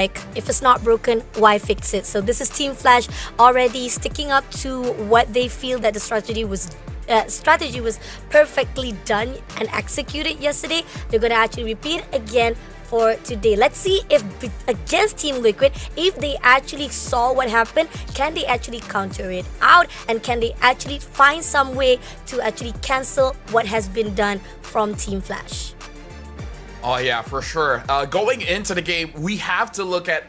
like, if it's not broken, why fix it? So this is Team Flash already sticking up to what they feel that the strategy was perfectly done and executed yesterday. They're gonna actually repeat again for today. Let's see if against Team Liquid, if they actually saw what happened, can they actually counter it out, and can they actually find some way to actually cancel what has been done from Team Flash? Oh yeah, for sure. Going into the game, we have to look at,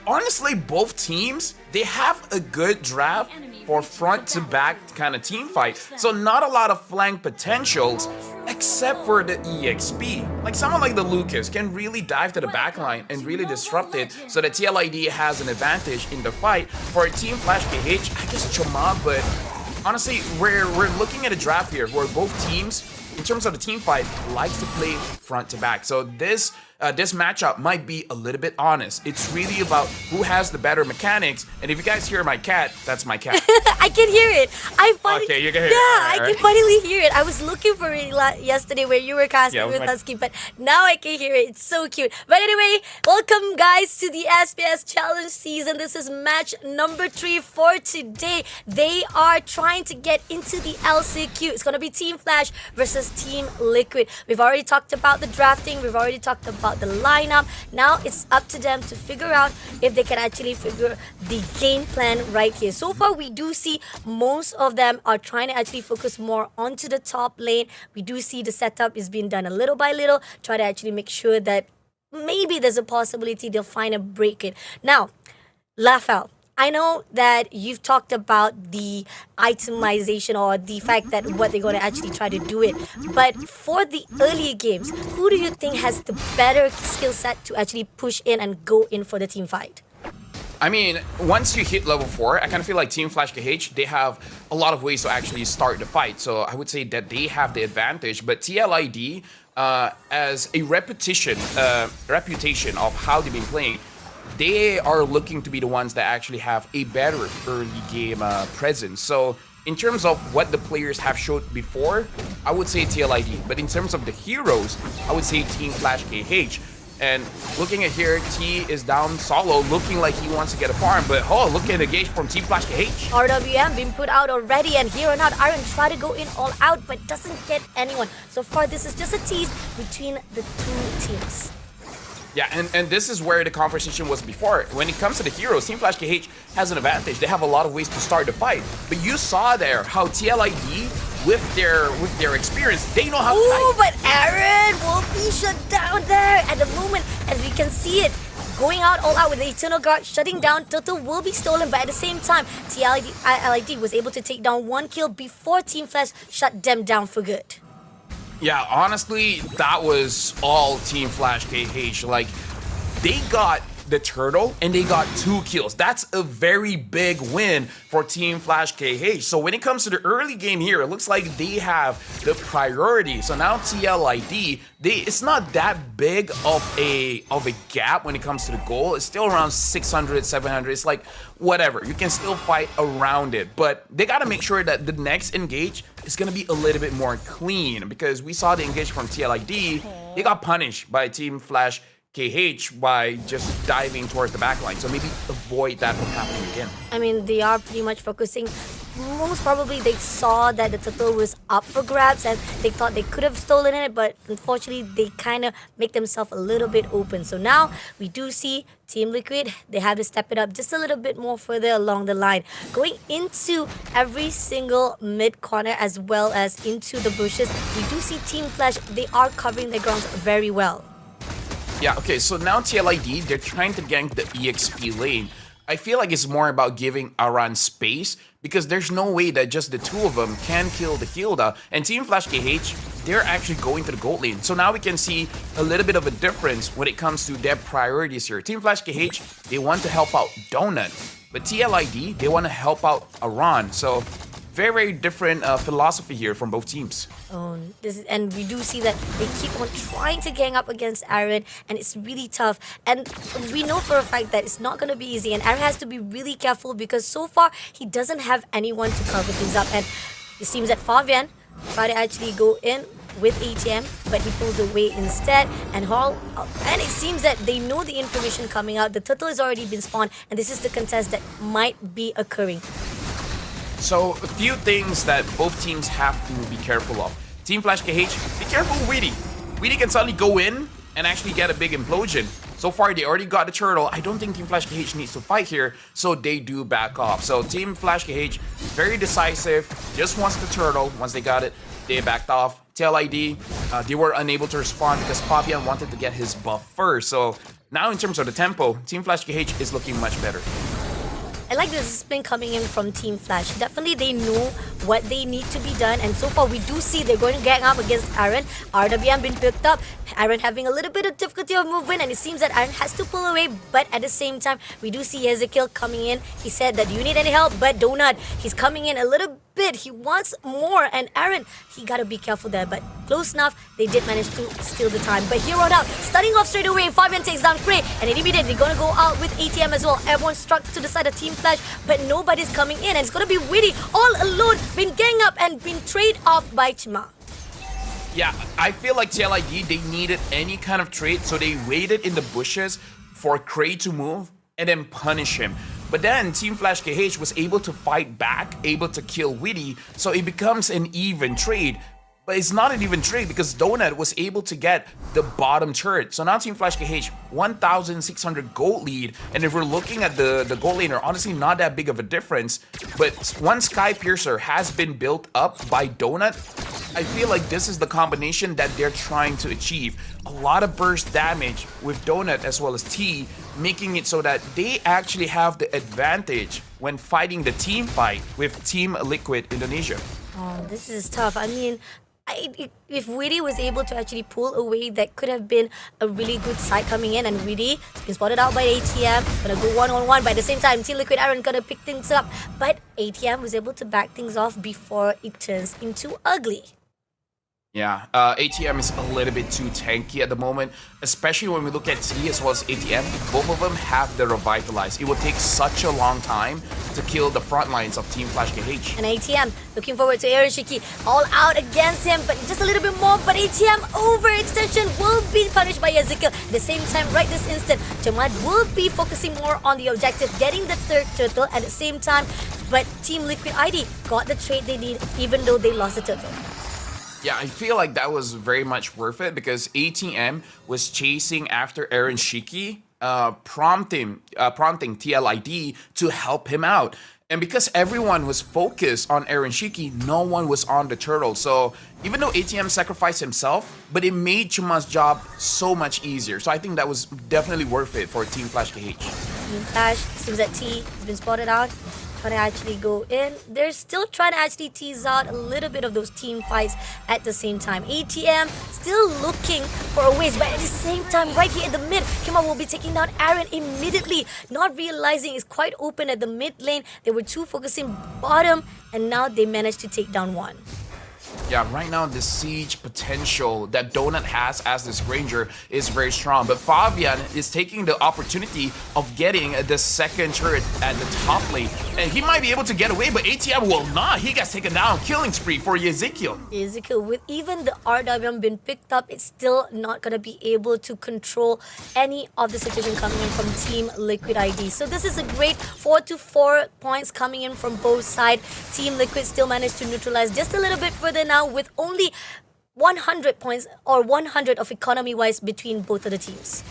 honestly, both teams, they have a good draft for front to back kind of team fight. So not a lot of flank potentials except for the EXP. Like someone like the Lucas can really dive to the backline and really disrupt it, so that TLID has an advantage in the fight. For Team Flash KH, I guess Choma, but honestly, we're looking at a draft here where both teams, in terms of the team fight, likes to play front to back. So this matchup might be a little bit honest. It's really about who has the better mechanics. And if you guys hear my cat, that's my cat. I can hear it. Okay, you can hear it. Yeah, I can finally hear it. I was looking for it yesterday where you were casting with Husky, but now I can hear it. It's so cute. But anyway, welcome guys to the SPS Challenge season. This is match number 3 for today. They are trying to get into the LCQ. It's gonna be Team Flash versus Team Liquid. We've already talked about the drafting. We've already talked about the lineup. Now it's up to them to figure out if they can actually figure the game plan right here. So far, we do see most of them are trying to actually focus more onto the top lane. We do see the setup is being done a little by little, try to actually make sure that maybe there's a possibility they'll find a break in. Now, Lafel, I know that you've talked about the itemization or the fact that what they're going to actually try to do it. But for the earlier games, who do you think has the better skill set to actually push in and go in for the team fight? I mean, once you hit level 4, I kind of feel like Team Flash KH, they have a lot of ways to actually start the fight. So I would say that they have the advantage. But TLID, as a reputation of how they've been playing, they are looking to be the ones that actually have a better early game presence. So in terms of what the players have showed before, I would say TLID. But in terms of the heroes, I would say Team Flash KH. And looking at here, T is down solo, looking like he wants to get a farm. But oh, look at the gauge from Team Flash KH. RWM being put out already, and here on out, Iron try to go in all out, but doesn't get anyone. So far, this is just a tease between the two teams. Yeah, and this is where the conversation was before. When it comes to the heroes, Team Flash KH has an advantage. They have a lot of ways to start the fight. But you saw there how TLID, with their experience, they know how to fight. Ooh, but Aaron will be shut down there at the moment, as we can see it. Going out all out with the Eternal Guard, shutting down. Turtle will be stolen, but at the same time, TLID was able to take down 1 kill before Team Flash shut them down for good. Yeah, honestly, that was all Team Flash KH. Like, they got the turtle and they got 2 kills. That's a very big win for Team Flash KH. So when it comes to the early game here, it looks like they have the priority. So now TLID, it's not that big of a gap when it comes to the goal. It's still around 600, 700. It's like, whatever. You can still fight around it. But they got to make sure that the next engage is going to be a little bit more clean, because we saw the engage from TLID. They got punished by Team Flash KH by just diving towards the backline. So maybe avoid that from happening again. I mean, they are pretty much focusing. Most probably they saw that the turtle was up for grabs and they thought they could have stolen it, but unfortunately they kind of make themselves a little bit open. So now we do see Team Liquid, they have to step it up just a little bit more further along the line, going into every single mid corner as well as into the bushes. We do see Team Flash, they are covering their grounds very well. Yeah, okay, so now TLID, they're trying to gank the EXP lane. I feel like it's more about giving Aran space, because there's no way that just the two of them can kill the Hilda. And Team Flash KH, they're actually going to the gold lane. So now we can see a little bit of a difference when it comes to their priorities here. Team Flash KH, they want to help out Donut, but TLID, they want to help out Aran. So very, very different philosophy here from both teams. And we do see that they keep on trying to gang up against Aaron, and it's really tough. And we know for a fact that it's not going to be easy, and Aaron has to be really careful because so far he doesn't have anyone to cover things up. And it seems that Fabian tried to actually go in with ATM, but he pulls away instead. And it seems that they know the information coming out. The turtle has already been spawned, and this is the contest that might be occurring. So a few things that both teams have to be careful of. Team Flash KH, be careful with Weedy. Weedy can suddenly go in and actually get a big implosion. So far, they already got the turtle. I don't think Team Flash KH needs to fight here, so they do back off. So Team Flash KH, very decisive, just wants the turtle. Once they got it, they backed off. TLID, they were unable to respond because Fabian wanted to get his buff first. So now in terms of the tempo, Team Flash KH is looking much better. I like the discipline coming in from Team Flash. Definitely they know what they need to be done, and so far we do see they're going to gang up against Aaron. RWM been picked up. Aaron having a little bit of difficulty of movement, and it seems that Aaron has to pull away, but at the same time we do see Ezekiel coming in. He said that, do you need any help? But Donut, he's coming in a little bit. He wants more, and Aaron, he gotta be careful there, but close enough. They did manage to steal the time, but here on out, starting off straight away, Fabian takes down Frey, and immediately gonna go out with ATM as well. Everyone struck to the side of Team Flash, but nobody's coming in, and it's gonna be Witty all alone, been gang up and been trade off by Chima. Yeah, I feel like TLID, they needed any kind of trade, so they waited in the bushes for Cray to move and then punish him. But then Team Flash KH was able to fight back, able to kill Witty, so it becomes an even trade. But it's not an even trade because Donut was able to get the bottom turret. So now Team Flash KH, 1,600 gold lead. And if we're looking at the gold laner, honestly not that big of a difference. But once Sky Piercer has been built up by Donut, I feel like this is the combination that they're trying to achieve. A lot of burst damage with Donut as well as T, making it so that they actually have the advantage when fighting the team fight with Team Liquid Indonesia. Oh, this is tough. I mean, if Witty was able to actually pull away, that could have been a really good side coming in. And Witty is spotted out by ATM, gonna go one-on-one. But at the same time, Team Liquid Aaron gonna pick things up. But ATM was able to back things off before it turns into ugly. Yeah, ATM is a little bit too tanky at the moment, especially when we look at T as well as ATM. Both of them have the Revitalize. It will take such a long time to kill the front lines of Team Flash KH. And ATM, looking forward to Aaron Shiki, all out against him, but just a little bit more. But ATM overextension will be punished by Ezekiel. At the same time, right this instant, Jamad will be focusing more on the objective, getting the third turtle at the same time. But Team Liquid ID got the trade they need, even though they lost the turtle. Yeah, I feel like that was very much worth it because ATM was chasing after Aaron Shiki, prompting TLID to help him out. And because everyone was focused on Aaron Shiki, no one was on the turtle. So even though ATM sacrificed himself, but it made Chuma's job so much easier. So I think that was definitely worth it for Team Flash KH. Team Flash, seems that T has been spotted out. Trying to actually go in. They're still trying to actually tease out a little bit of those team fights at the same time. ATM still looking for a ways, but at the same time, right here in the mid, Kima will be taking down Aaron immediately, not realizing it's quite open at the mid lane. They were two focusing bottom, and now they managed to take down one. Yeah, right now the siege potential that Donut has as this Ranger is very strong. But Fabian is taking the opportunity of getting the second turret at the top lane. And he might be able to get away, but ATM will not. He gets taken down. Killing spree for Ezekiel. Ezekiel, with even the RWM been picked up, it's still not going to be able to control any of the situation coming in from Team Liquid ID. So this is a great 4-4 points coming in from both sides. Team Liquid still managed to neutralize just a little bit further now with only 100 points or 100 of economy-wise between both of the teams.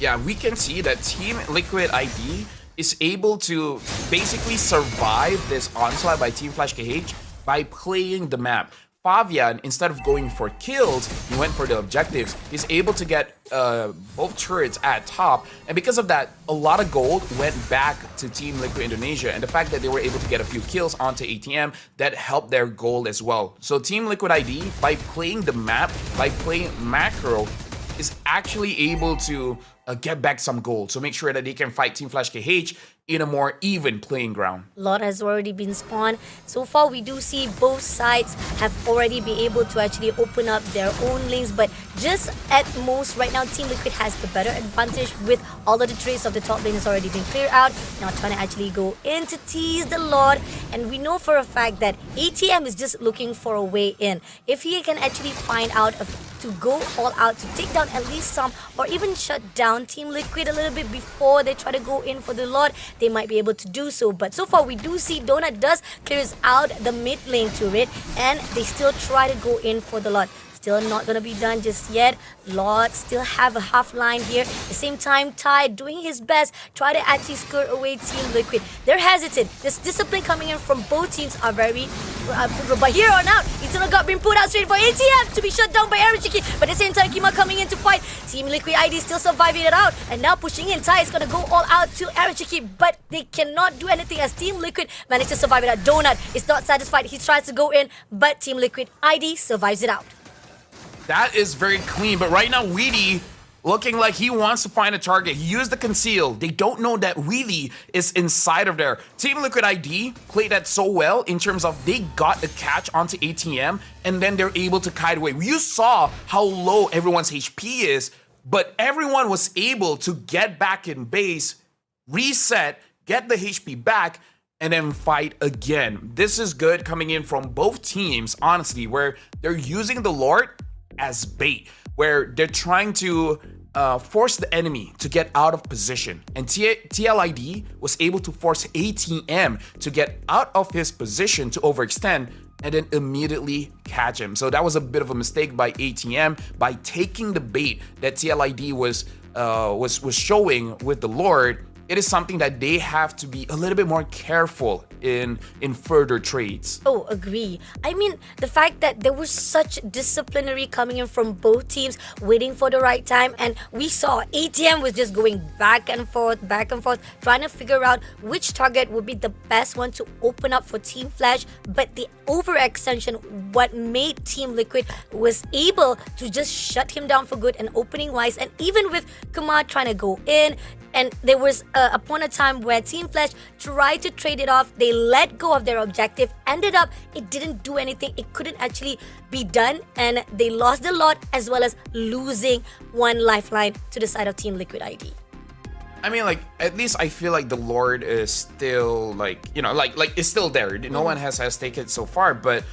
Yeah, we can see that Team Liquid ID is able to basically survive this onslaught by Team Flash KH by playing the map. Fabian, instead of going for kills, he went for the objectives. He's able to get both turrets at top, and because of that, a lot of gold went back to Team Liquid Indonesia, and the fact that they were able to get a few kills onto ATM, that helped their gold as well. So Team Liquid ID, by playing the map, by playing macro, is actually able to get back some gold. So make sure that they can fight Team Flash KH in a more even playing ground. Lot has already been spawned. So far, we do see both sides have already been able to actually open up their own lanes, but just at most right now, Team Liquid has the better advantage with all of the trades of the top lane has already been cleared out. Now trying to actually go in to tease the Lord, and we know for a fact that ATM is just looking for a way in. If he can actually find out to go all out to take down at least some, or even shut down Team Liquid a little bit before they try to go in for the Lord, they might be able to do so. But so far we do see Donut does clears out the mid lane turret, and they still try to go in for the Lord. Still not gonna be done just yet. Lord still have a half line here. At the same time, Ty doing his best, try to actually skirt away Team Liquid. They're hesitant. This discipline coming in from both teams are very but here on out, Eternal got been put out straight for ATM to be shut down by Aaron Chiki. But at the same time, Kima coming in to fight. Team Liquid ID still surviving it out, and now pushing in. Ty is gonna go all out to Aaron Chiki, but they cannot do anything as Team Liquid managed to survive it out. Donut is not satisfied. He tries to go in, but Team Liquid ID survives it out. That is very clean, but right now Weedy looking like he wants to find a target. He used the conceal. They don't know that Weedy is inside of there. Team Liquid ID played that so well in terms of they got a catch onto ATM and then they're able to kite away. You saw how low everyone's HP is, but everyone was able to get back in base, reset, get the HP back, and then fight again. This is good coming in from both teams, honestly, where they're using the Lord as bait, where they're trying to force the enemy to get out of position. And TLID was able to force ATM to get out of his position to overextend and then immediately catch him. So that was a bit of a mistake by ATM by taking the bait that TLID was showing with the Lord. It is something that they have to be a little bit more careful in further trades. Oh, agree. I mean, the fact that there was such disciplinary coming in from both teams, waiting for the right time, and we saw ATM was just going back and forth, trying to figure out which target would be the best one to open up for Team Flash, but the overextension, what made Team Liquid was able to just shut him down for good and opening wise, and even with Kumar trying to go in, and there was upon a time where Team Flash tried to trade it off. They let go of their objective. Ended up, it didn't do anything. It couldn't actually be done. And they lost a lot as well as losing one lifeline to the side of Team Liquid ID. I mean, like, at least I feel like the Lord is still, like, you know, like it's still there. No one has taken it so far. But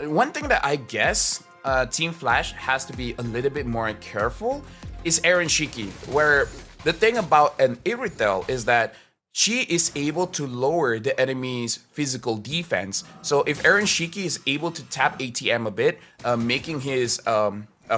one thing that I guess Team Flash has to be a little bit more careful is Aaron Shiki, where the thing about an Irithel is that she is able to lower the enemy's physical defense. So if Aaron Shiki is able to tap ATM a bit, making his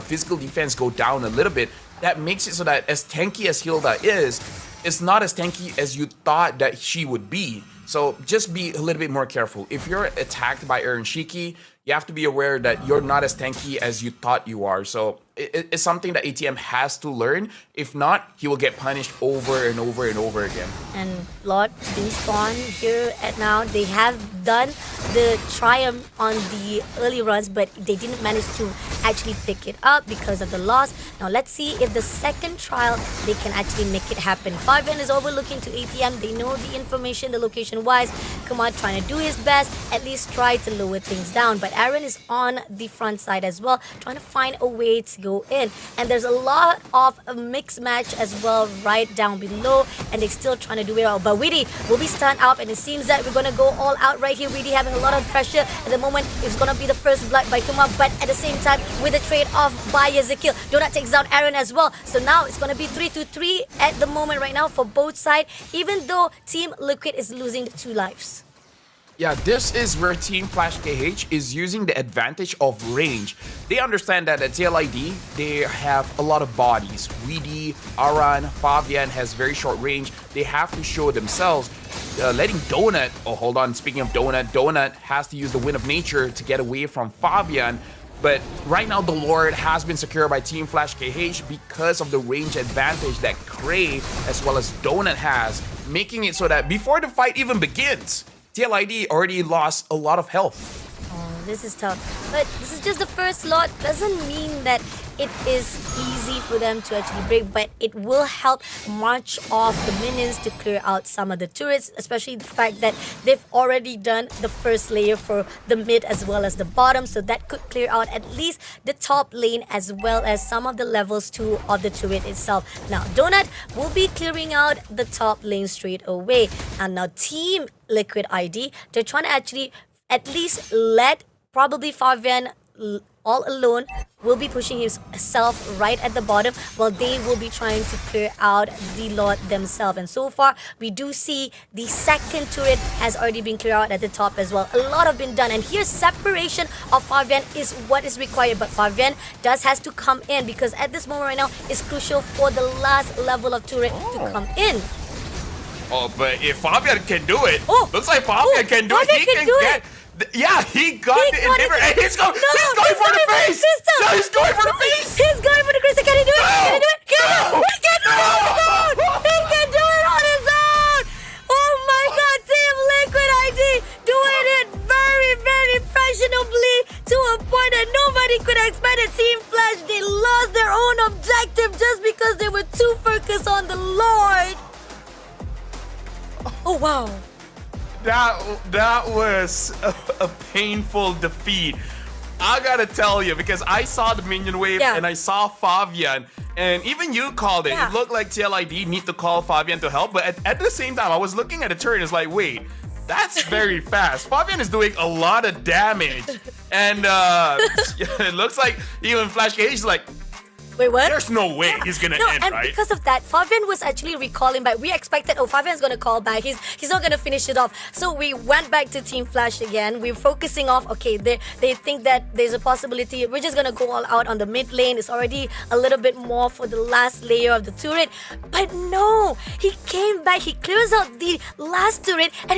physical defense go down a little bit, that makes it so that as tanky as Hilda is, it's not as tanky as you thought that she would be. So just be a little bit more careful. If you're attacked by Aaron Shiki, you have to be aware that you're not as tanky as you thought you are. So it's something that ATM has to learn. If not, he will get punished over and over and over again. And Lord being spawned here at now, they have done the triumph on the early runs, but they didn't manage to actually pick it up because of the loss. Now let's see if the second trial they can actually make it happen. Fabian is overlooking to ATM. They know the information, the location wise. Kumar trying to do his best, at least try to lower things down. But Aaron is on the front side as well, trying to find a way to go in. And there's a lot of a mixed match as well right down below, and they're still trying to do it all. But Weedy will be stunned up, and it seems that we're gonna go all out right here. Weedy having a lot of pressure at the moment. It's gonna be the first blood by Kumar, but at the same time with a trade off by Ezekiel, Donut takes down Aaron as well. So now it's gonna be 3-3 at the moment right now for both sides, even though Team Liquid is losing the 2 lives. Yeah, this is where Team Flash KH is using the advantage of range. They understand that at TLID, they have a lot of bodies. Weedy, Aran, Fabian has very short range. They have to show themselves. Letting Donut, oh hold on, speaking of Donut has to use the Wind of Nature to get away from Fabian. But right now, the Lord has been secured by Team Flash KH because of the range advantage that Cray as well as Donut has, making it so that before the fight even begins, TLID already lost a lot of health. Oh, this is tough. But this is just the first lot. Doesn't mean that it is easy for them to actually break, but it will help march off the minions to clear out some of the turrets, especially the fact that they've already done the first layer for the mid as well as the bottom, so that could clear out at least the top lane as well as some of the levels 2 of the turret itself. Now Donut will be clearing out the top lane straight away, and now Team Liquid ID, they're trying to actually at least let probably Fabian all alone will be pushing himself right at the bottom while they will be trying to clear out the Lord themselves. And so far, we do see the second turret has already been cleared out at the top as well. A lot have been done. And here, separation of Fabian is what is required. But Fabian has to come in because at this moment right now, it's crucial for the last level of turret to come in. Oh, but if Fabian can do it, looks like Fabian can do it. He can get... Yeah, he got the inhibitor, and he's going for the face! No, he's going for the face! He's going for the crystal. Can he do it? Can he do it? He can do it on his own! He can do it on his own! Oh my god, Team Liquid ID doing it very, very fashionably to a point that nobody could expect it. Team Flash, they lost their own objective just because they were too focused on the Lord. Oh wow. That was a painful defeat. I gotta tell you, because I saw the minion wave and I saw Fabian, and even you called it. It looked like TLID need to call Fabian to help, but at the same time, I was looking at the turret and it's like, wait, that's very fast. Fabian is doing a lot of damage, and it looks like even FLKH is like, wait, what? There's no way he's gonna end, and right? because of that, Fabian was actually recalling back. We expected, Fabian's gonna call back. He's not gonna finish it off. So we went back to Team Flash again. We're focusing off. Okay, they think that there's a possibility. We're just gonna go all out on the mid lane. It's already a little bit more for the last layer of the turret, but no, he came back. He clears out the last turret and he